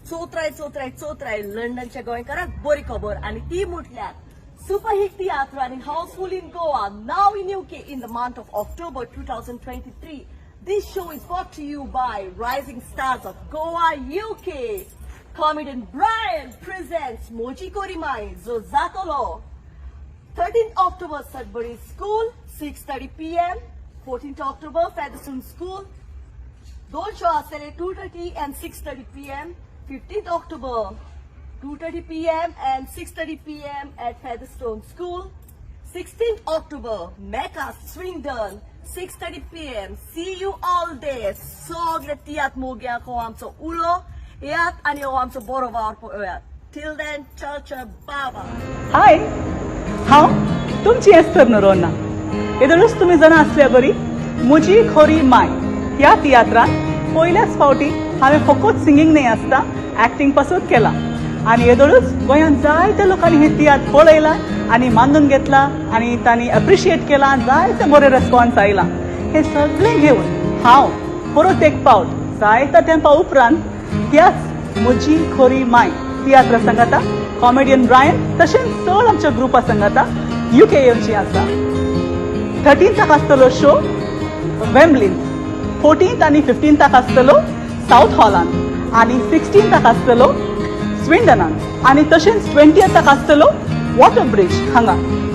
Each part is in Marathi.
चोत्राय लंडनच्या गोंयकारांक बरी खबर आणि ती म्हटल्यार सुपरहिट तियात्र आणि हाऊसफुल इन गोवा नाव in UK in the month of October 2023. This show is brought to you by rising stars of Goa, UK. Comedian Bryan presents MHOJI KHORI MAIM जो जातलो 13th October Sudbury School 6:30 p.m. 14th October Featherstone School. दोन शो असलेले 2:30 and 6:30 p.m. 15th October 2:30 p.m. and 6:30 p.m. at Featherstone School. 16th October Mecca Swindon 6:30 p.m. See you all there. सगळे तियात मोग्या को आमचो उलो यात आणि आमचो बरो वावर पळयात. Till then, ciao baba. हाय हांव तुमची एस्तर नरोना येदळूच तुम्ही जाणा असल्या बरी मुजी खोरी माय ह्या तियात्रात पहिल्याच फावटी हांवें फकत सिंगींग न्ही आसता ऍक्टिंग पासून केला आणि येदळूच गोंयांत जायत्या लोकांनी हे तियात्र पळयला आणि मानून घेतला आणि तांणी अप्रिशिएट केला जायते बरे रेस्पॉन्स आयला हे सगळें घेवन हांव परत एक फावट जायत्या तेंपा उपरांत ह्याच मुजी खोरी माय तियात्र संघाता कॉमेडियन ब्रायन तशेंच चड आमच्या ग्रुपा संघाता UK येवची आसा 13th आसतलो शो वेम्बलीन 14th आणि 15th आसतलो साउथ हॉलान आणि 16th आसतलो स्विंडनान आणि तशेंच 20th आसतलो वॉटर ब्रिज हांगा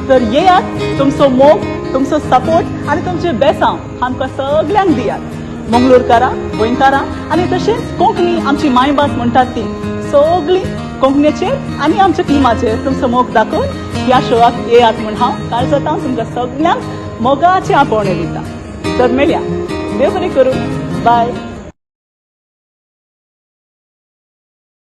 तर येयात तुमचो मोग तुमचो सपोर्ट आणि तुमचे बेसांव आमकां सगळ्यांक दियात मंगळूरकारां गोंयकारां आणि तशेंच कोंकणी आमची मायभास म्हणटात ती सगळी कोंकणीचेर आणि आमच्या टिमाचेर तुमचो मोग दाखोवन ह्या शोआक येयात म्हण हांव काळजातां तुमकां सगळ्यांक मोगाचें आपोवणें दिता तर मेळया देव बरें करूं बाय.